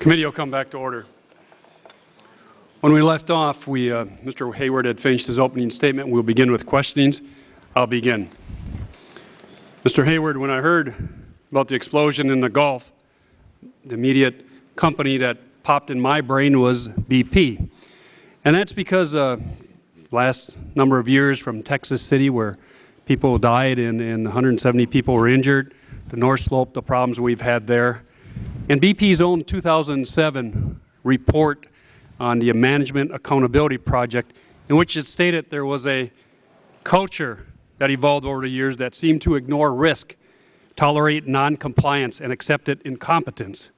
Committee will come back to order. When we left off, Mr. Hayward had finished his opening statement. We'll begin with questionings. I'll begin. Mr. Hayward, when I heard about the explosion in the Gulf, the immediate company that popped in my brain was BP. And that's because last number of years from Texas City, where people died and 170 people were injured, the North Slope, the problems we've had there. And BP's own 2007 report on the Management Accountability Project, in which it stated there was a culture that evolved over the years that seemed to ignore risk, tolerate non-compliance, and accepted incompetence.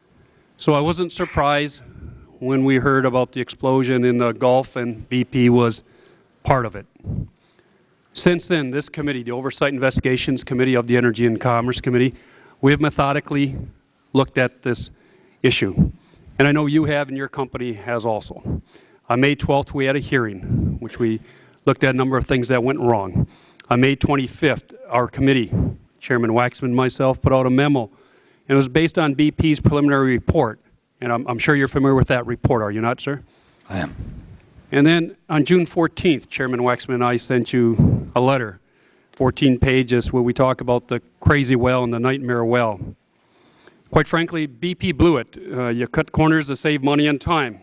So I wasn't surprised when we heard about the explosion in the Gulf and BP was part of it. Since then, this committee, the Oversight Investigations Committee of the Energy and Commerce Committee, we have methodically looked at this issue. And I know you have and your company has also. On May 12th, we had a hearing, which we looked at a number of things that went wrong. On May 25th, our committee, Chairman Waxman and myself, put out a memo, and it was based on BP's preliminary report. And I'm sure you're familiar with that report, are you not, sir? I am. And then on June 14th, Chairman Waxman and I sent you a letter, 14 pages, where we talk about the crazy well and the nightmare well. Quite frankly, BP blew it. You cut corners to save money and time.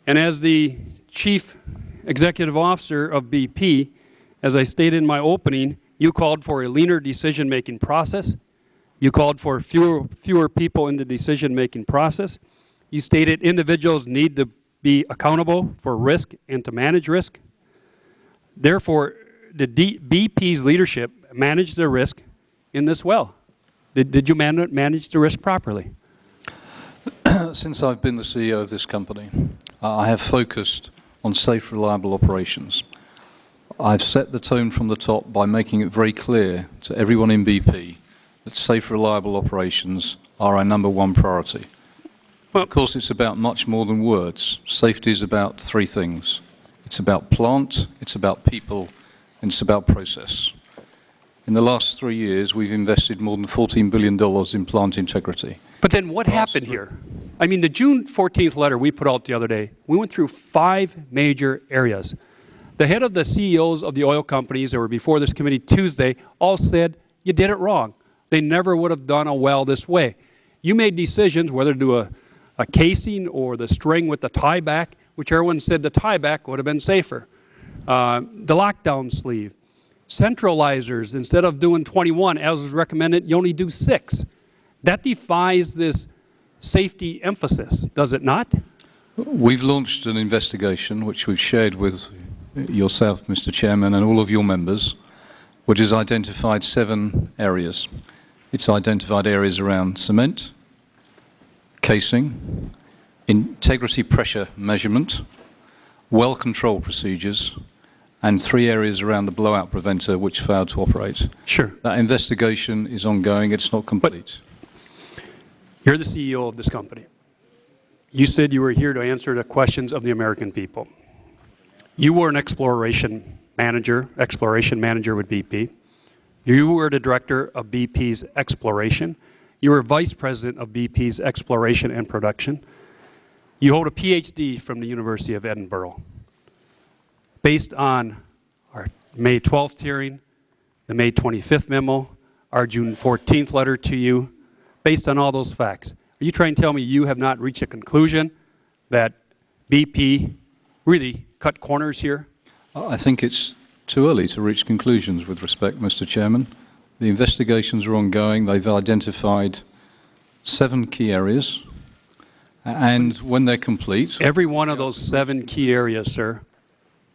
And as the Chief Executive Officer of BP, as I stated in my opening, you called for a leaner decision-making process. You called for fewer people in the decision-making process. You stated individuals need to be accountable for risk and to manage risk. Therefore, BP's leadership managed the risk in this well. Did you manage the risk properly? Since I've been the CEO of this company, I have focused on safe, reliable operations. I've set the tone from the top by making it very clear to everyone in BP that safe, reliable operations are our #1 priority. Well, of course, it's about much more than words. Safety is about three things. It's about plant, it's about people, and it's about process. In the last 3 years, we've invested more than $14 billion in plant integrity. But then what happened here? I mean, the June 14th letter we put out the other day, we went through 5 major areas. The head of the CEOs of the oil companies that were before this committee Tuesday all said, you did it wrong. They never would have done a well this way. You made decisions whether to do a casing or the string with the tieback, which everyone said the tieback would have been safer. The lockdown sleeve. Centralizers, instead of doing 21, as was recommended, you only do 6. That defies this safety emphasis, does it not? We've launched an investigation, which we've shared with yourself, Mr. Chairman, and all of your members, which has identified 7 areas. It's identified areas around cement, casing, integrity pressure measurement, well control procedures, and 3 areas around the blowout preventer which failed to operate. Sure. That investigation is ongoing. It's not complete. But you're the CEO of this company. You said you were here to answer the questions of the American people. You were an exploration manager with BP. You were the director of BP's exploration. You were vice president of BP's exploration and production. You hold a PhD from the University of Edinburgh. Based on our May 12th hearing, the May 25th memo, our June 14th letter to you, based on all those facts, are you trying to tell me you have not reached a conclusion that BP really cut corners here? I think it's too early to reach conclusions with respect, Mr. Chairman. The investigations are ongoing. They've identified 7 key areas, and when they're complete... Every one of those 7 key areas, sir,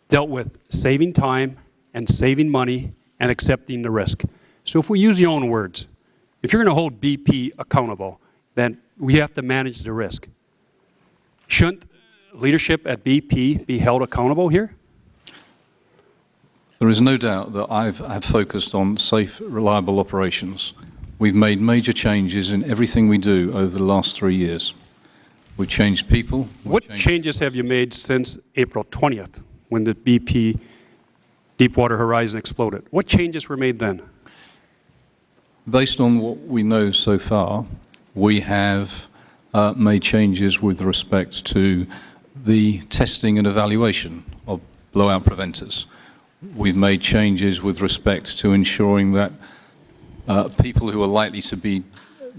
dealt with saving time and saving money and accepting the risk. So if we use your own words, if you're going to hold BP accountable, then we have to manage the risk. Shouldn't leadership at BP be held accountable here? There is no doubt that I have focused on safe, reliable operations. We've made major changes in everything we do over the last 3 years. We've changed people. What changes have you made since April 20th? When the BP Deepwater Horizon exploded. What changes were made then? Based on what we know so far, we have made changes with respect to the testing and evaluation of blowout preventers. We've made changes with respect to ensuring that people who are likely to be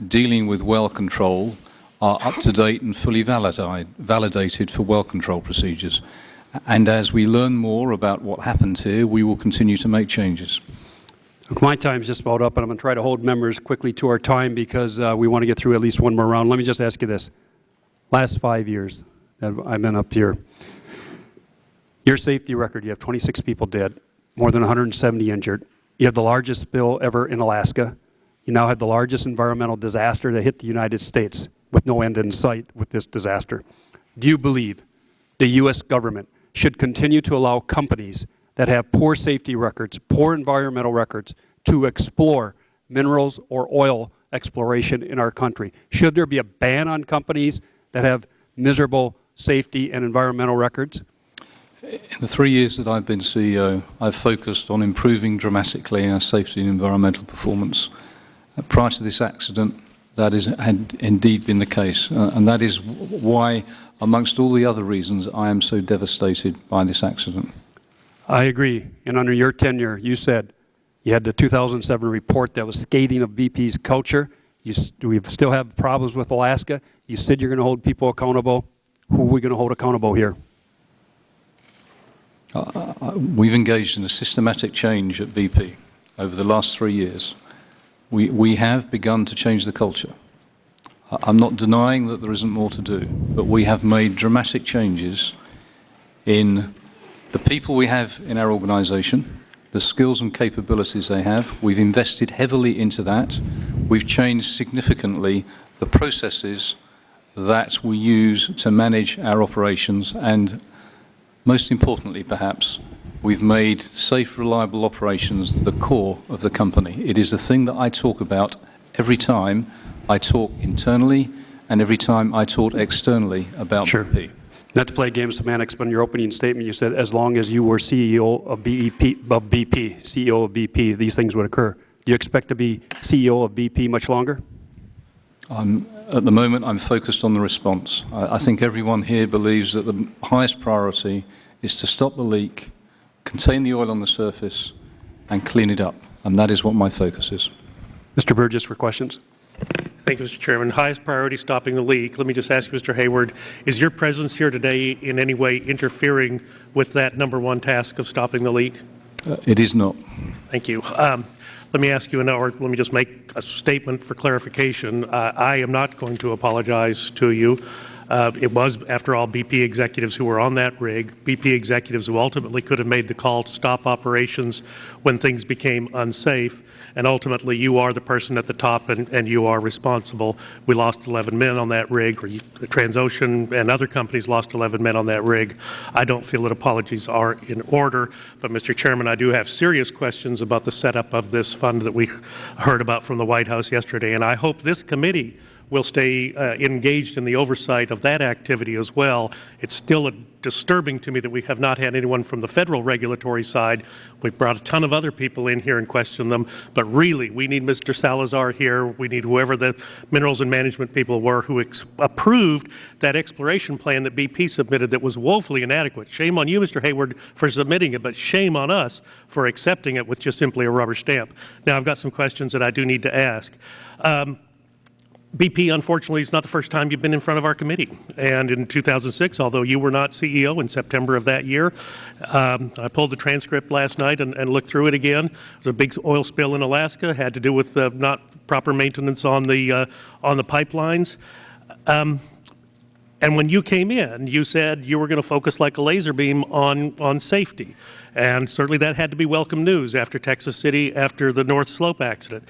dealing with well control are up to date and fully validated for well control procedures. And as we learn more about what happened here, we will continue to make changes. Look, my time's just about up, and I'm going to try to hold members quickly to our time because we want to get through at least one more round. Let me just ask you this. Last 5 years that I've been up here, your safety record, you have 26 people dead, more than 170 injured. You have the largest spill ever in Alaska. You now have the largest environmental disaster that hit the United States with no end in sight with this disaster. Do you believe the U.S. government should continue to allow companies that have poor safety records, poor environmental records, to explore minerals or oil exploration in our country? Should there be a ban on companies that have miserable safety and environmental records? In the 3 years that I've been CEO, I've focused on improving dramatically our safety and environmental performance. Prior to this accident, that had indeed been the case, and that is why, amongst all the other reasons, I am so devastated by this accident. I agree. And under your tenure, you said you had the 2007 report that was scathing of BP's culture. We still have problems with Alaska. You said you're going to hold people accountable. Who are we going to hold accountable here? We've engaged in a systematic change at BP over the last 3 years. We have begun to change the culture. I'm not denying that there isn't more to do, but we have made dramatic changes in the people we have in our organization, the skills and capabilities they have. We've invested heavily into that. We've changed significantly the processes that we use to manage our operations, and most importantly, perhaps, we've made safe, reliable operations the core of the company. It is the thing that I talk about every time I talk internally and every time I talk externally about BP. Not to play game semantics, but in your opening statement, you said as long as you were CEO of BP, these things would occur. Do you expect to be CEO of BP much longer? At the moment, I'm focused on the response. I think everyone here believes that the highest priority is to stop the leak, contain the oil on the surface, and clean it up. And that is what my focus is. Mr. Burgess for questions. Thank you, Mr. Chairman. Highest priority, stopping the leak. Let me just ask you, Mr. Hayward, is your presence here today in any way interfering with that #1 task of stopping the leak? It is not. Thank you. Let me ask you, or let me just make a statement for clarification. I am not going to apologize to you. It was, after all, BP executives who were on that rig, BP executives who ultimately could have made the call to stop operations when things became unsafe, and ultimately you are the person at the top and you are responsible. We lost 11 men on that rig, or Transocean and other companies lost 11 men on that rig. I don't feel that apologies are in order, but Mr. Chairman, I do have serious questions about the setup of this fund that we heard about from the White House yesterday, and I hope this committee will stay engaged in the oversight of that activity as well. It's still disturbing to me that we have not had anyone from the federal regulatory side. We've brought a ton of other people in here and questioned them, but really we need Mr. Salazar here. We need whoever the minerals and management people were who approved that exploration plan that BP submitted that was woefully inadequate. Shame on you, Mr. Hayward, for submitting it, but shame on us for accepting it with just simply a rubber stamp. Now I've got some questions that I do need to ask. BP, unfortunately, is not the first time you've been in front of our committee. And in 2006, although you were not CEO in September of that year, I pulled the transcript last night and looked through it again. There was a big oil spill in Alaska, had to do with not proper maintenance on the pipelines. And when you came in, you said you were going to focus like a laser beam on safety. And certainly that had to be welcome news after Texas City, after the North Slope accident.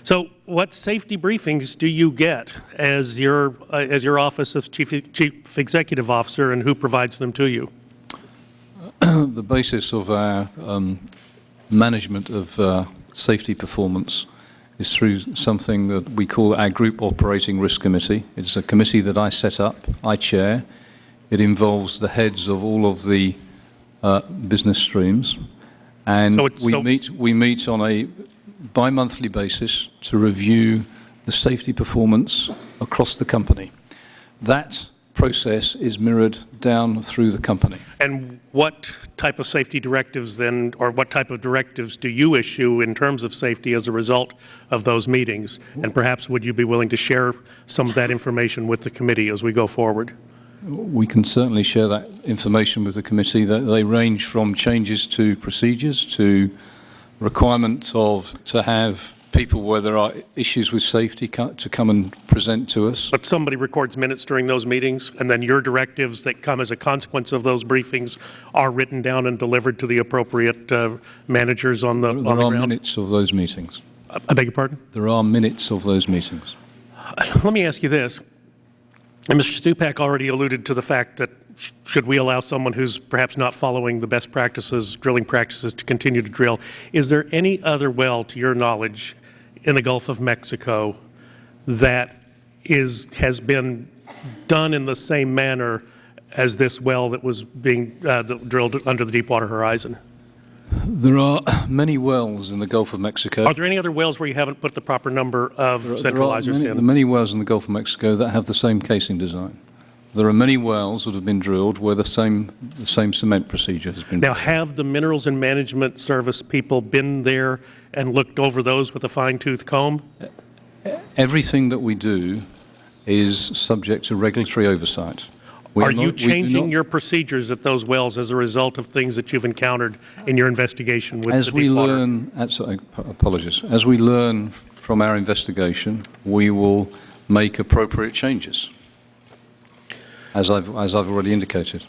So what safety briefings do you get as your office of Chief Executive Officer, and who provides them to you? The basis of our management of safety performance is through something that we call our Group Operating Risk Committee. It's a committee that I set up, I chair. It involves the heads of all of the business streams, and we meet on a bi-monthly basis to review the safety performance across the company. That process is mirrored down through the company. And what type of safety directives then, or what type of directives do you issue in terms of safety as a result of those meetings? And perhaps would you be willing to share some of that information with the committee as we go forward? We can certainly share that information with the committee. They range from changes to procedures to requirements to have people where there are issues with safety to come and present to us. But somebody records minutes during those meetings, and then your directives that come as a consequence of those briefings are written down and delivered to the appropriate managers on the There are ground? minutes of those meetings. I beg your pardon? There are minutes of those meetings. Let me ask you this. And Mr. Stupak already alluded to the fact that should we allow someone who's perhaps not following the best practices, drilling practices, to continue to drill, is there any other well, to your knowledge, in the Gulf of Mexico that has been done in the same manner as this well that was being drilled under the Deepwater Horizon? There are many wells in the Gulf of Mexico. Are there any other wells where you haven't put the proper number of centralizers There are in? many wells in the Gulf of Mexico that have the same casing design. There are many wells that have been drilled where the same cement procedure has been. Now, have the Minerals and Management Service people been there and looked over those with a fine-tooth comb? Everything that we do is subject to regulatory oversight. Are you changing your procedures at those wells as a result of things that you've encountered in your investigation with the Deepwater? Apologies. As we learn from our investigation, we will make appropriate changes, as I've already indicated.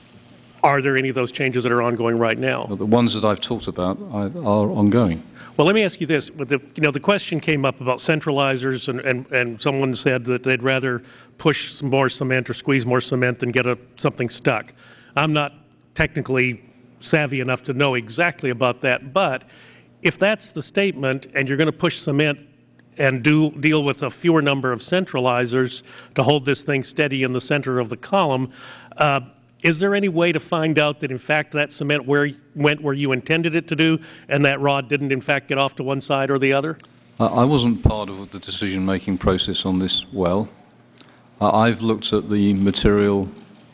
Are there any of those changes that are ongoing right now? But the ones that I've talked about are ongoing. Well, let me ask you this. The question came up about centralizers, and someone said that they'd rather push some more cement or squeeze more cement than get something stuck. I'm not technically savvy enough to know exactly about that, but if that's the statement and you're going to push cement and deal with a fewer number of centralizers to hold this thing steady in the center of the column, is there any way to find out that, in fact, that cement went where you intended it to do, and that rod didn't, in fact, get off to one side or the other? I wasn't part of the decision-making process on this well. I've looked at the material.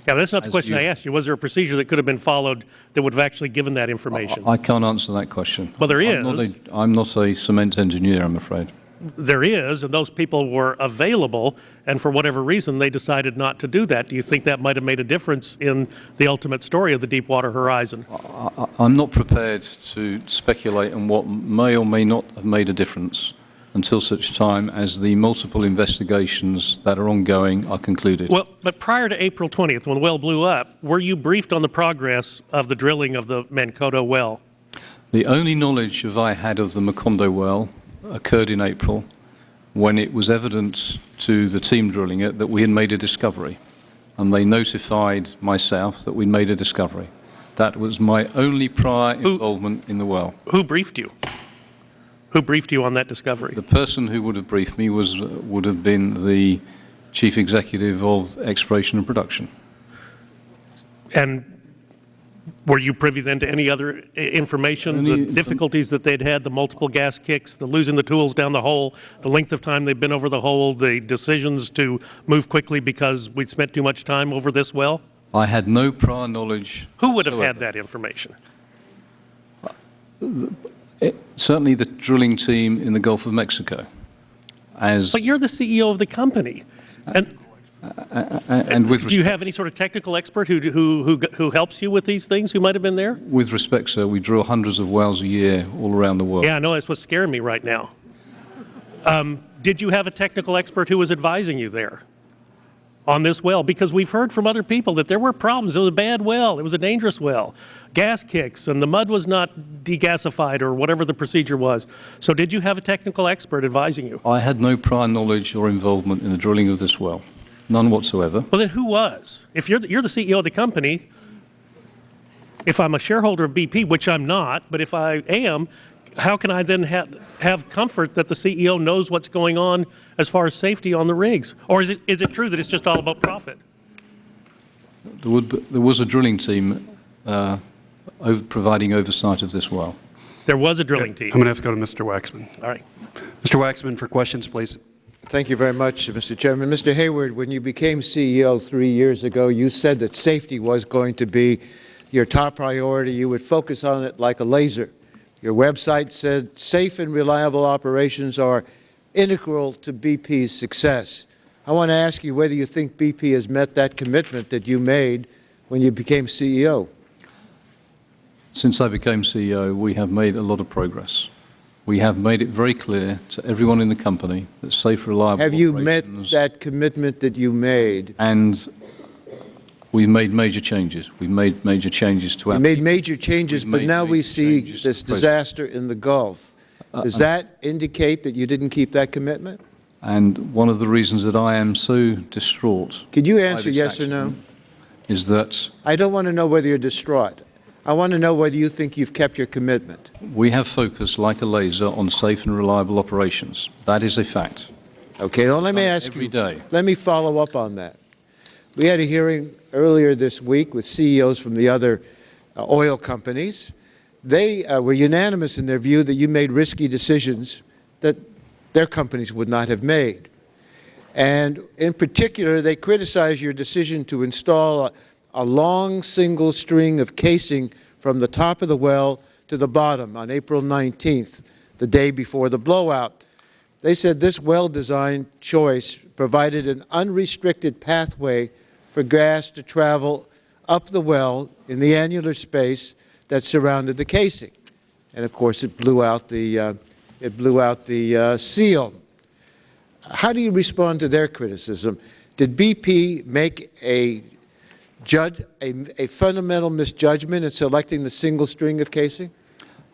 Yeah, that's not the question I asked you. Was there a procedure that could have been followed that would have actually given that information? I can't answer that question. Well, there is. I'm not a cement engineer, I'm afraid. There is, and those people were available, and for whatever reason, they decided not to do that. Do you think that might have made a difference in the ultimate story of the Deepwater Horizon? I'm not prepared to speculate on what may or may not have made a difference until such time as the multiple investigations that are ongoing are concluded. Well, but prior to April 20th, when the well blew up, were you briefed on the progress of the drilling of the Mancoto well? The only knowledge I had of the Macondo well occurred in April, when it was evident to the team drilling it that we had made a discovery, and they notified myself that we'd made a discovery. That was my only prior involvement in the well. Who briefed you? Who briefed you on that discovery? The person who would have briefed me would have been the chief executive of exploration and production. And were you privy then to any other information, the difficulties that they'd had, the multiple gas kicks, the losing the tools down the hole, the length of time they've been over the hole, the decisions to move quickly because we'd spent too much time over this well? I had no prior knowledge. Who would have had that information? Certainly the drilling team in the Gulf of Mexico. But you're the CEO of the company. And with do you have any sort of technical expert who helps you with these things who might have been there? With respect, sir, we drill hundreds of wells a year all around the world. Yeah, I know, that's what's scaring me right now. Did you have a technical expert who was advising you there on this well? Because we've heard from other people that there were problems. It was a bad well. It was a dangerous well. Gas kicks, and the mud was not degasified or whatever the procedure was. So did you have a technical expert advising you? I had no prior knowledge or involvement in the drilling of this well. None whatsoever. Well, then who was? If you're the CEO of the company, if I'm a shareholder of BP, which I'm not, but if I am, how can I then have comfort that the CEO knows what's going on as far as safety on the rigs? Or is it true that it's just all about profit? There was a drilling team providing oversight of this well. There was a drilling team. I'm going to have to go to Mr. Waxman. All right. Mr. Waxman, for questions, please. Thank you very much, Mr. Chairman. Mr. Hayward, when you became CEO 3 years ago, you said that safety was going to be your top priority. You would focus on it like a laser. Your website said safe and reliable operations are integral to BP's success. I want to ask you whether you think BP has met that commitment that you made when you became CEO. Since I became CEO, we have made a lot of progress. We have made it very clear to everyone in the company that safe, reliable Have you operations... met that commitment that you made? And we've made major changes. We've made major changes to our... You made major changes, We've but made now we major see changes this to the disaster in the Gulf. Does that indicate that you didn't keep that commitment? And one of the reasons that I am so distraught... Could you by answer this yes or no? accident is that I don't want to know whether you're distraught. I want to know whether you think you've kept your commitment. we have focused like a laser on safe and reliable operations. That is a fact. Okay, well, let me Done ask every you, day. let me follow up on that. We had a hearing earlier this week with CEOs from the other oil companies. They were unanimous in their view that you made risky decisions that their companies would not have made. And in particular, they criticized your decision to install a long single string of casing from the top of the well to the bottom on April 19th, the day before the blowout. They said this well design choice provided an unrestricted pathway for gas to travel up the well in the annular space that surrounded the casing. And of course, it blew out the seal. How do you respond to their criticism? Did BP make a fundamental misjudgment in selecting the single string of casing?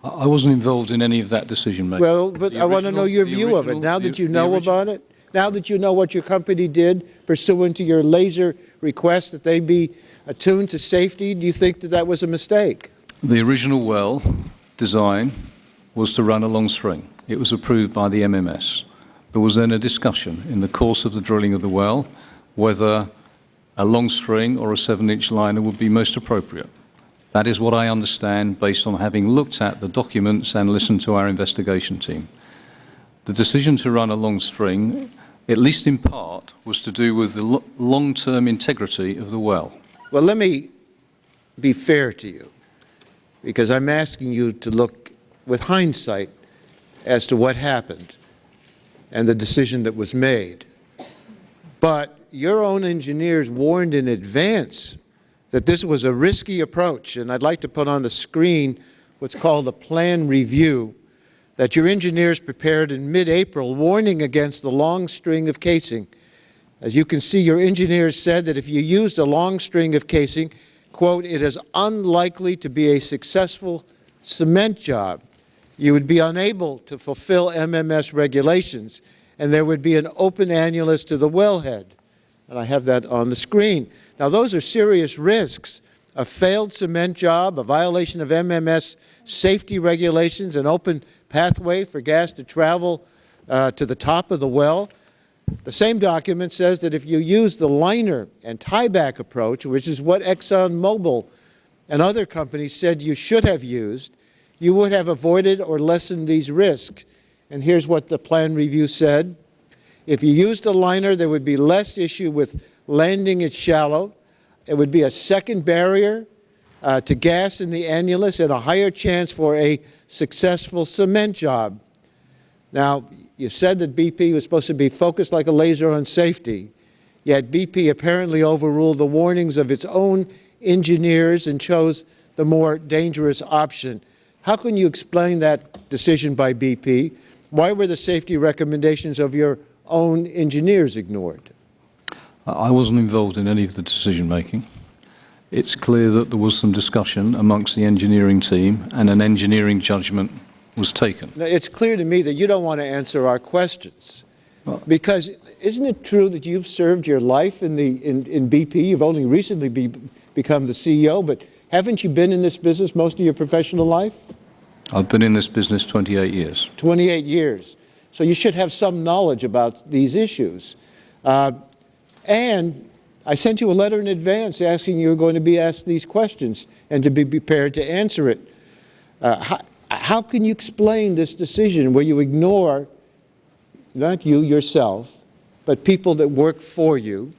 I wasn't involved in any of that decision making. Well, but I want to know your view of it. Now that you know about it, now that you know what your company did pursuant to your laser request that they be attuned to safety, do you think that that was a mistake? The original well design was to run a long string. It was approved by the MMS. There was then a discussion in the course of the drilling of the well whether a long string or a 7-inch liner would be most appropriate. That is what I understand based on having looked at the documents and listened to our investigation team. The decision to run a long string, at least in part, was to do with the long-term integrity of the well. Well, let me be fair to you, because I'm asking you to look with hindsight as to what happened and the decision that was made. But your own engineers warned in advance that this was a risky approach, and I'd like to put on the screen what's called a plan review that your engineers prepared in mid-April, warning against the long string of casing. As you can see, your engineers said that if you used a long string of casing, quote, it is unlikely to be a successful cement job. You would be unable to fulfill MMS regulations, and there would be an open annulus to the wellhead. And I have that on the screen. Now, those are serious risks. A failed cement job, a violation of MMS safety regulations, an open pathway for gas to travel to the top of the well. The same document says that if you use the liner and tieback approach, which is what ExxonMobil and other companies said you should have used, you would have avoided or lessened these risks. And here's what the plan review said. If you used a liner, there would be less issue with landing it shallow. It would be a second barrier to gas in the annulus and a higher chance for a successful cement job. Now, you said that BP was supposed to be focused like a laser on safety, yet BP apparently overruled the warnings of its own engineers and chose the more dangerous option. How can you explain that decision by BP? Why were the safety recommendations of your own engineers ignored? I wasn't involved in any of the decision making. It's clear that there was some discussion amongst the engineering team and an engineering judgment was taken. Now, it's clear to me that you don't want to answer our questions. Because isn't it true that you've served your life in BP? You've only recently become the CEO, but haven't you been in this business most of your professional life? I've been in this business 28 years. 28 years. So you should have some knowledge about these issues. And I sent you a letter in advance asking you were going to be asked these questions and to be prepared to answer it. How can you explain this decision where you ignore, not you yourself, but people that work for you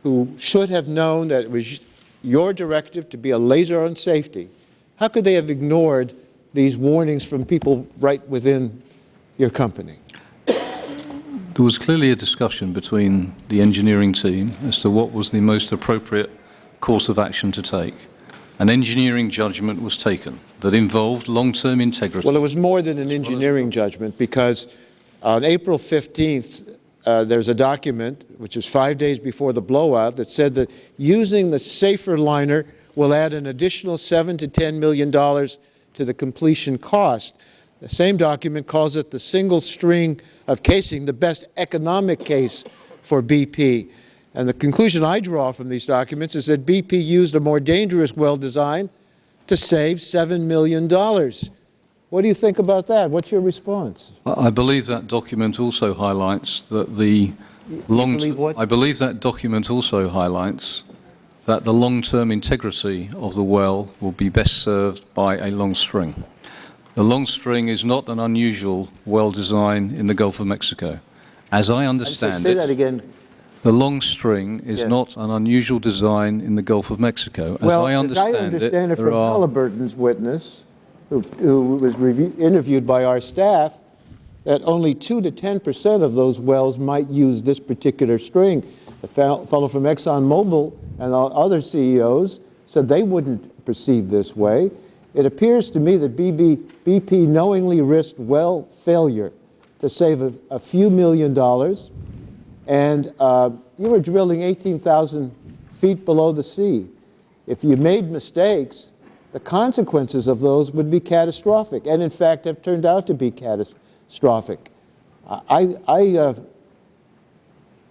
who should have known that it was your directive to be a laser on safety. How could they have ignored these warnings from people right within your company? There was clearly a discussion between the engineering team as to what was the most appropriate course of action to take. An engineering judgment was taken that involved long-term integrity. Well, it was more than an engineering judgment, because on April 15th, there's a document, which is 5 days before the blowout, that said that using the safer liner will add an additional $7 to $10 million to the completion cost. The same document calls it the single string of casing, the best economic case for BP. And the conclusion I draw from these documents is that BP used a more dangerous well design to save $7 million. What do you think about that? What's your response? I believe that document also highlights that the what? I believe that document also highlights that the long-term integrity of the well will be best served by a long string. The long string is not an unusual well design in the Gulf of Mexico. As I understand Say that again. the long string is not an unusual design in the Gulf of Mexico. As Well, I understand it, there from are Halliburton's witness, who was interviewed by our staff, that only 2 to 10% of those wells might use this particular string. The fellow from ExxonMobil and other CEOs said they wouldn't proceed this way. It appears to me that BP knowingly risked well failure to save a few $1 million, and you were drilling 18,000 feet below the sea. If you made mistakes, the consequences of those would be catastrophic, and in fact have turned out to be catastrophic.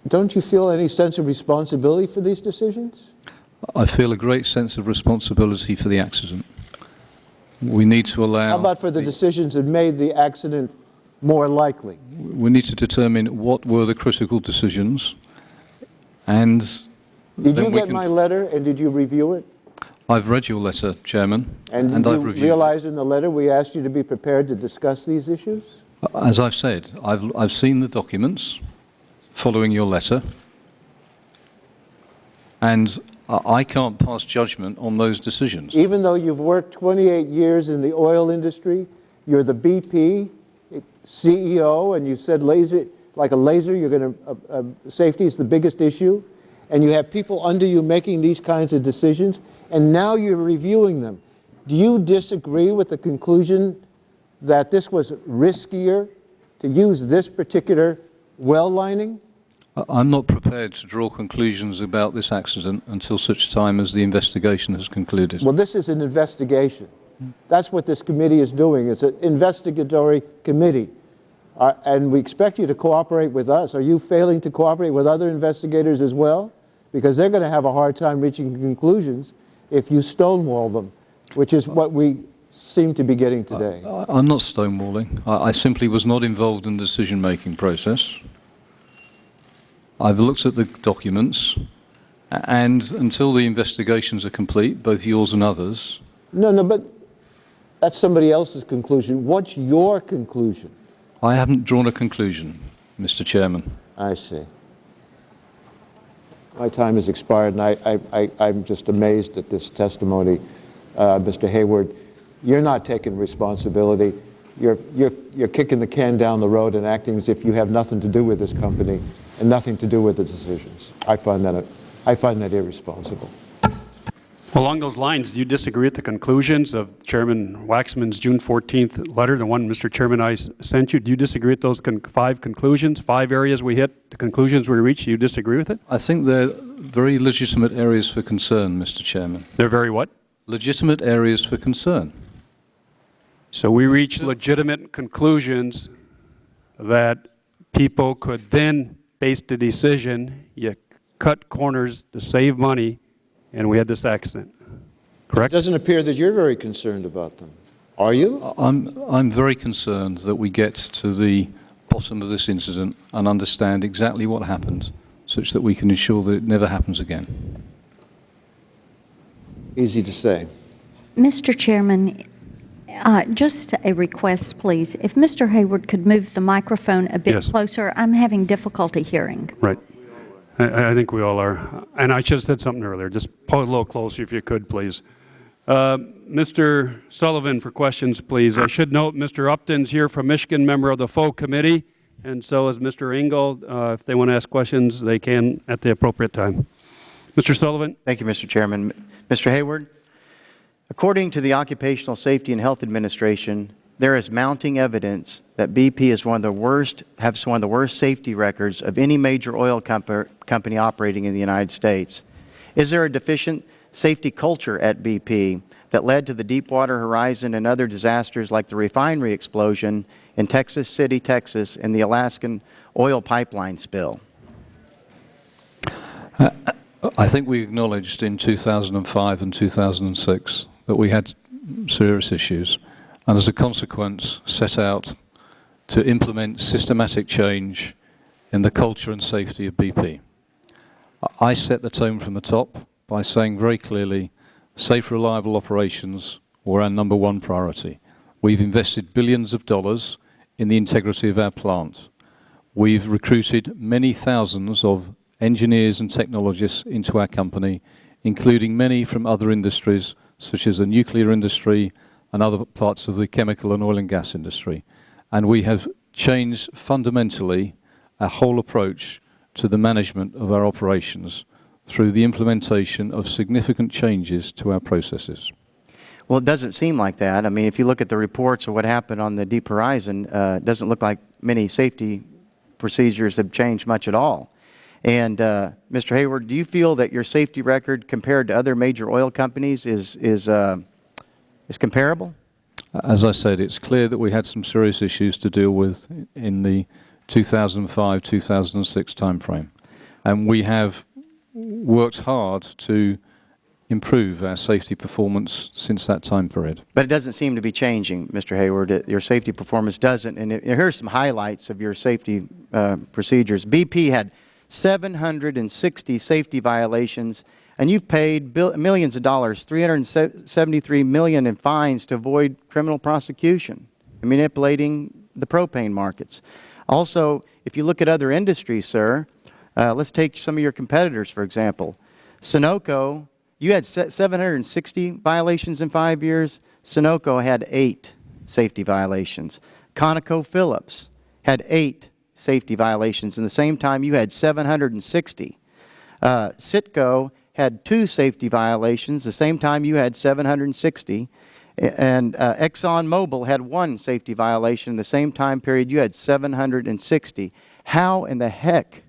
Don't you feel any sense of responsibility for these decisions? I feel a great sense of responsibility for the accident. We need to allow... How about for the decisions that made the accident more likely? We need to determine what were the critical decisions, and... Did you get my letter, and did you review it? I've read your letter, Chairman, and I've did you reviewed realize in the letter we asked you to be prepared to discuss these issues? As I've said, I've seen the documents following your letter, and I can't pass judgment on those decisions. Even though you've worked 28 years in the oil industry, you're the BP CEO, and you said laser, like a laser, you're going to, safety is the biggest issue, and you have people under you making these kinds of decisions, and now you're reviewing them. Do you disagree with the conclusion that this was riskier to use this particular well lining? I'm not prepared to draw conclusions about this accident until such time as the investigation has concluded. Well, this is an investigation. That's what this committee is doing. It's an investigatory committee. And we expect you to cooperate with us. Are you failing to cooperate with other investigators as well? Because they're going to have a hard time reaching conclusions if you stonewall them, which is what we seem to be getting today. I'm not stonewalling. I simply was not involved in the decision-making process. I've looked at the documents, and until the investigations are complete, both yours and others... No, but that's somebody else's conclusion. What's your conclusion? I haven't drawn a conclusion, Mr. Chairman. I see. My time has expired, and I'm just amazed at this testimony. Mr. Hayward, you're not taking responsibility. You're kicking the can down the road and acting as if you have nothing to do with this company and nothing to do with the decisions. I find that irresponsible. Along those lines, do you disagree with the conclusions of Chairman Waxman's June 14th letter, the one, Mr. Chairman, I sent you? Do you disagree with those 5 conclusions, 5 areas we hit, the conclusions we reached? Do you disagree with it? I think they're very legitimate areas for concern, Mr. Chairman. They're very what? Legitimate areas for concern. So we reached legitimate conclusions that people could then base the decision, you cut corners to save money, and we had this accident. Correct? It doesn't appear that you're very concerned about them. Are you? I'm very concerned that we get to the bottom of this incident and understand exactly what happened, such that we can ensure that it never happens again. Easy to say. Mr. Chairman, Just a request, please. If Mr. Hayward could move the microphone a bit Yes. closer, I'm having difficulty hearing. Right. I think we all are. And I should have said something earlier. Just pull it a little closer if you could, please. Mr. Sullivan for questions, please. I should note Mr. Upton's here from Michigan, member of the full committee, and so is Mr. Engel. If they want to ask questions, they can at the appropriate time. Mr. Sullivan? Thank you, Mr. Chairman. Mr. Hayward, according to the Occupational Safety and Health Administration, there is mounting evidence that BP has one of the worst safety records of any major oil company operating in the United States. Is there a deficient safety culture at BP that led to the Deepwater Horizon and other disasters like the refinery explosion in Texas City, Texas, and the Alaskan oil pipeline spill? I think we acknowledged in 2005 and 2006 that we had serious issues, and as a consequence set out to implement systematic change in the culture and safety of BP. I set the tone from the top by saying very clearly, safe, reliable operations were our number one priority. We've invested billions of dollars in the integrity of our plant. We've recruited many thousands of engineers and technologists into our company, including many from other industries, such as the nuclear industry and other parts of the chemical and oil and gas industry. And we have changed fundamentally our whole approach to the management of our operations through the implementation of significant changes to our processes. Well, it doesn't seem like that. I mean, if you look at the reports of what happened on the Deep Horizon, it doesn't look like many safety procedures have changed much at all. And Mr. Hayward, do you feel that your safety record compared to other major oil companies is comparable? As I said, it's clear that we had some serious issues to deal with in the 2005-2006 timeframe. And we have worked hard to improve our safety performance since that time period. But it doesn't seem to be changing, Mr. Hayward. Your safety performance doesn't. And here's some highlights of your safety procedures. BP had 760 safety violations, and you've paid millions of dollars, $373 million in fines to avoid criminal prosecution and manipulating the propane markets. Also, if you look at other industries, sir, let's take some of your competitors, for example. Sunoco, you had 760 violations in 5 years. Sunoco had 8 safety violations. ConocoPhillips had 8 safety violations. In the same time, you had 760. Citgo had 2 safety violations. The same time, you had 760. And ExxonMobil had 1 safety violation. In the same time period, you had 760. How in the heck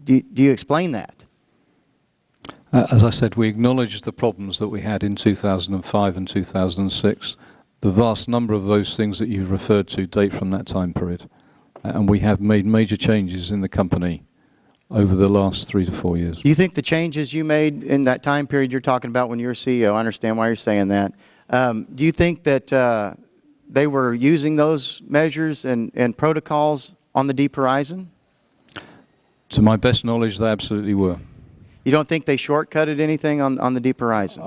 do you explain that? As I said, we acknowledged the problems that we had in 2005 and 2006. The vast number of those things that you've referred to date from that time period. And we have made major changes in the company over the last 3 to 4 years. Do you think the changes you made in that time period you're talking about when you were CEO, I understand why you're saying that, do you think that they were using those measures and protocols on the Deep Horizon? To my best knowledge, they absolutely were. You don't think they shortcutted anything on the Deep Horizon?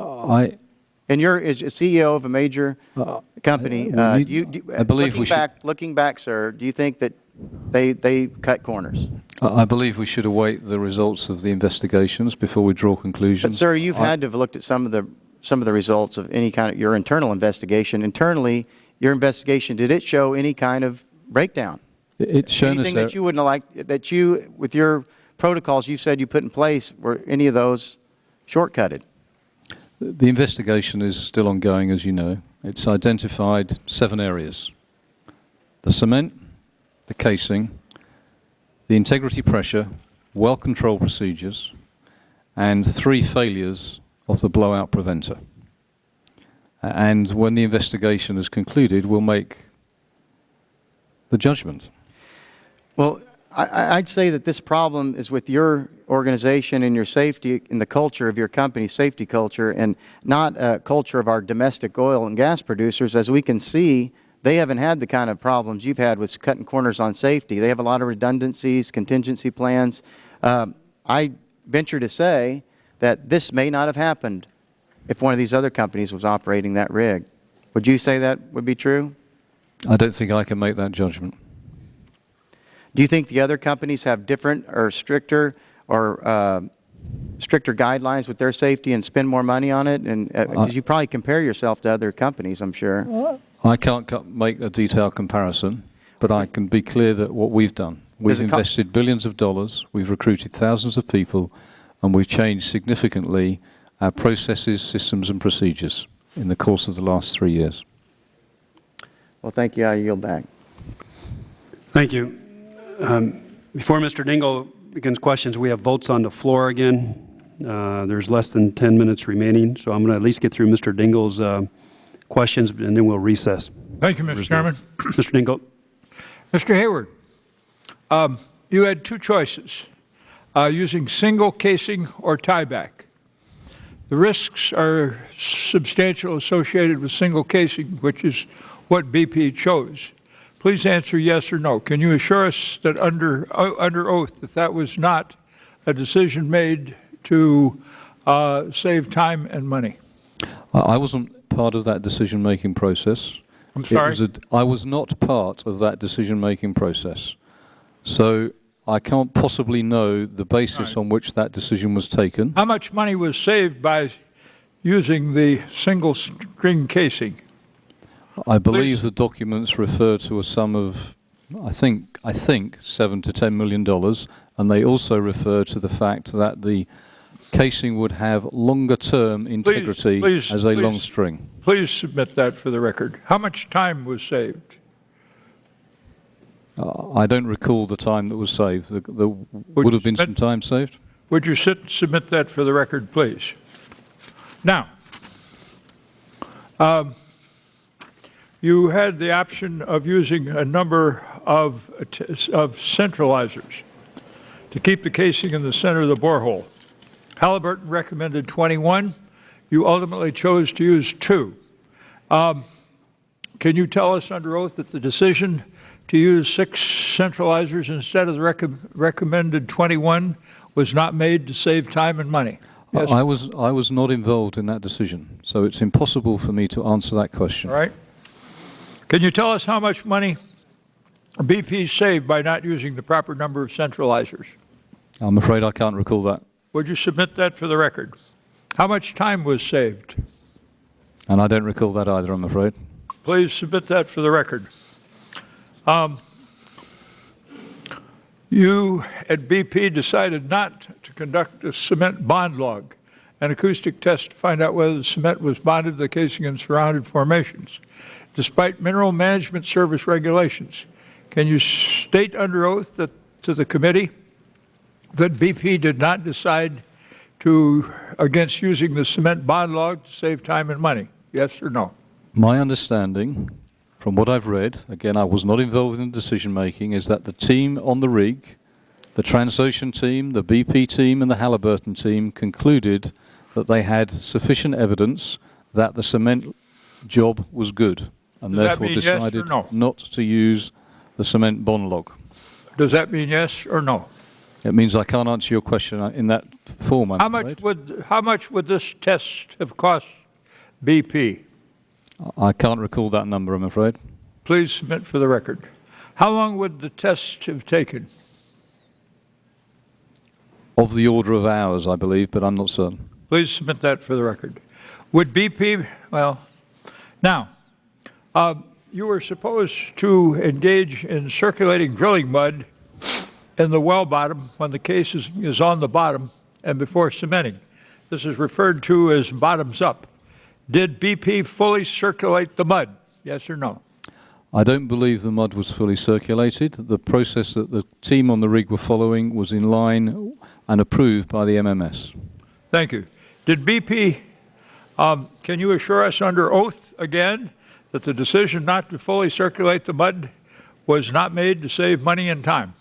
And you're as a CEO of a major company. Looking back, sir, do you think that they cut corners? I believe we should await the results of the investigations before we draw conclusions. But sir, you've had to have looked at some of the results of any kind of your internal investigation. Internally, your investigation, did it show any kind of breakdown? It's shown anything us that you wouldn't have liked, that you, with your protocols you said you put in place, were any of those shortcutted? The investigation is still ongoing, as you know. It's identified 7 areas: the cement, the casing, the integrity pressure, well control procedures, and 3 failures of the blowout preventer. And when the investigation is concluded, we'll make the judgment. Well, I'd say that this problem is with your organization and your safety and the culture of your company, safety culture, and not a culture of our domestic oil and gas producers. As we can see, they haven't had the kind of problems you've had with cutting corners on safety. They have a lot of redundancies, contingency plans. I venture to say that this may not have happened if one of these other companies was operating that rig. Would you say that would be true? I don't think I can make that judgment. Do you think the other companies have different or stricter guidelines with their safety and spend more money on it? And 'cause you probably compare yourself to other companies, I'm sure. I can't make a detailed comparison, but I can be clear that what we've done, we've invested billions of dollars, we've recruited thousands of people, and we've changed significantly our processes, systems, and procedures in the course of the last 3 years. Well, thank you. I yield back. Thank you. Before Mr. Dingle begins questions, we have votes on the floor again. There's less than 10 minutes remaining, so I'm going to at least get through Mr. Dingle's questions, and then we'll recess. Thank you, Mr. Chairman. Mr. Dingle. Mr. Hayward, you had two choices, using single casing or tieback. The risks are substantial associated with single casing, which is what BP chose. Please answer yes or no. Can you assure us that under oath that was not a decision made to save time and money? I wasn't part of that decision-making process. I'm sorry? I was not part of that decision-making process. So I can't possibly know the basis on which that decision was taken. How much money was saved by using the single string casing? I believe Please. the documents refer to a sum of, I think $7 to $10 million, and they also refer to the fact that the casing would have longer-term integrity as a long string. Please submit that for the record. How much time was saved? I don't recall the time that was saved. There would have been some time saved. Would you submit that for the record, please? Now, you had the option of using a number of centralizers to keep the casing in the center of the borehole. Halliburton recommended 21. You ultimately chose to use 2. Can you tell us under oath that the decision to use 6 centralizers instead of the recommended 21 was not made to save time and money? Yes. I was not involved in that decision, so it's impossible for me to answer that question. All right. Can you tell us how much money BP saved by not using the proper number of centralizers? I'm afraid I can't recall that. Would you submit that for the record? How much time was saved? And I don't recall that either, I'm afraid. Please submit that for the record. You at BP decided not to conduct a cement bond log, an acoustic test to find out whether the cement was bonded to the casing and surrounded formations, despite Mineral Management Service regulations. Can you state under oath that, to the committee that BP did not decide against using the cement bond log to save time and money? Yes or no? My understanding, from what I've read, again, I was not involved in decision-making, is that the team on the rig, the Transocean team, the BP team, and the Halliburton team concluded that they had sufficient evidence that the cement job was good, and Does that therefore mean yes or decided no? not to use the cement bond log. Does that mean yes or no? It means I can't answer your question in that form, I'm afraid. How much would this test have cost BP? I can't recall that number, I'm afraid. Please submit for the record. How long would the test have taken? Of the order of hours, I believe, but I'm not certain. Please submit that for the record. Would BP, well, now, you were supposed to engage in circulating drilling mud in the well bottom when the case is on the bottom and before cementing. This is referred to as bottoms up. Did BP fully circulate the mud? Yes or no? I don't believe the mud was fully circulated. The process that the team on the rig were following was in line and approved by the MMS. Thank you. Did BP, can you assure us under oath again that the decision not to fully circulate the mud was not made to save money and time?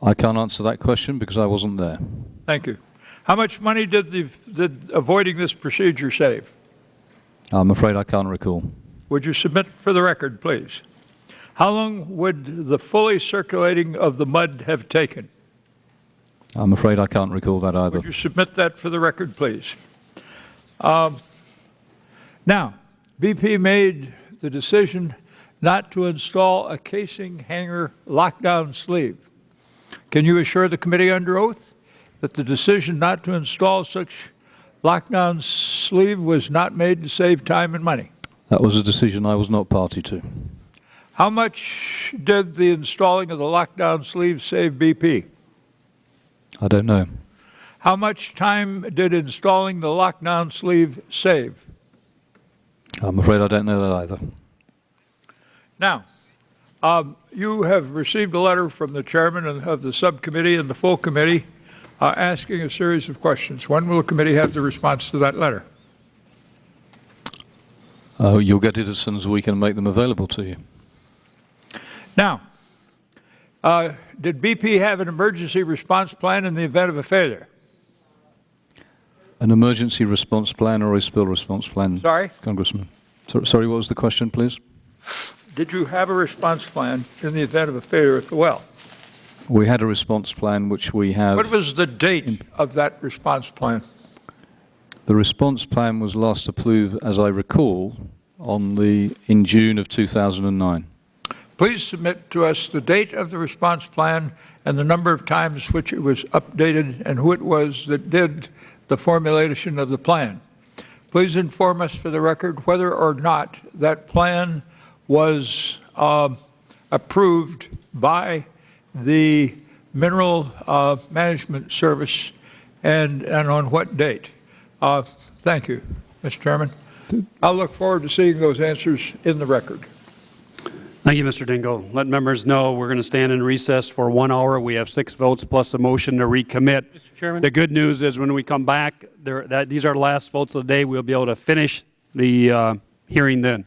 I can't answer that question because I wasn't there. Thank you. How much money did avoiding this procedure save? I'm afraid I can't recall. Would you submit for the record, please? How long would the fully circulating of the mud have taken? I'm afraid I can't recall that either. Would you submit that for the record, please? Now, BP made the decision not to install a casing hanger lockdown sleeve. Can you assure the committee under oath that the decision not to install such lockdown sleeve was not made to save time and money? That was a decision I was not party to. How much did the installing of the lockdown sleeve save BP? I don't know. How much time did installing the lockdown sleeve save? I'm afraid I don't know that either. Now, you have received a letter from the chairman of the subcommittee and the full committee asking a series of questions. When will the committee have the response to that letter? You'll get it as soon as we can make them available to you. Now, did BP have an emergency response plan in the event of a failure? An emergency response plan or a spill response plan? Sorry? Congressman. Sorry, what was the question, please? Did you have a response plan in the event of a failure at the well? We had a response plan which we have. What was the date of that response plan? The response plan was last approved, as I recall, in June of 2009. Please submit to us the date of the response plan and the number of times which it was updated and who it was that did the formulation of the plan. Please inform us for the record whether or not that plan was approved by the Mineral Management Service and on what date. Thank you, Mr. Chairman. I'll look forward to seeing those answers in the record. Thank you, Mr. Dingell. Let members know we're going to stand in recess for 1 hour. We have 6 votes plus a motion to recommit. Mr. Chairman? The good news is when we come back, these are the last votes of the day. We'll be able to finish the hearing then.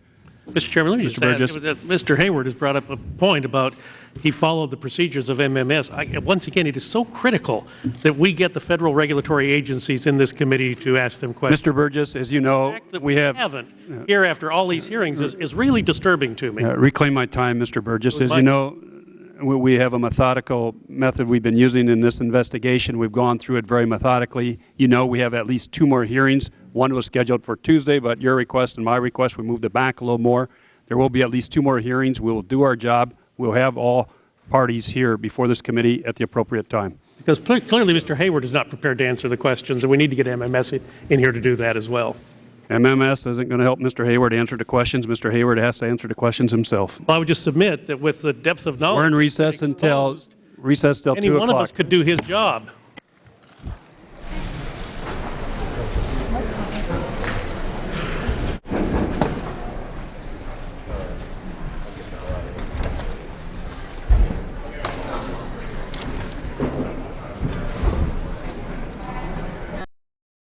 Mr. Chairman, let me Mr. just Burgess. ask, Mr. Hayward has brought up a point about he followed the procedures of MMS. Once again, it is so critical that we get the federal regulatory agencies in this committee to ask them questions. Mr. Burgess, as you The know, fact that we have haven't here after all these hearings is really disturbing to me. reclaim my time, Mr. Burgess. As you know, we have a methodical method we've been using in this investigation. We've gone through it very methodically. You know, we have at least 2 more hearings. One was scheduled for Tuesday, but your request and my request, we moved it back a little more. There will be at least 2 more hearings. We will do our job. We'll have all parties here before this committee at the appropriate time. Because clearly Mr. Hayward is not prepared to answer the questions, and we need to get MMS in here to do that as well. MMS isn't going to help Mr. Hayward answer the questions. Mr. Hayward has to answer the questions himself. Well, I would just submit that with the depth of knowledge. We're in recess until exposed, 2 o'clock. any one of us could do his job.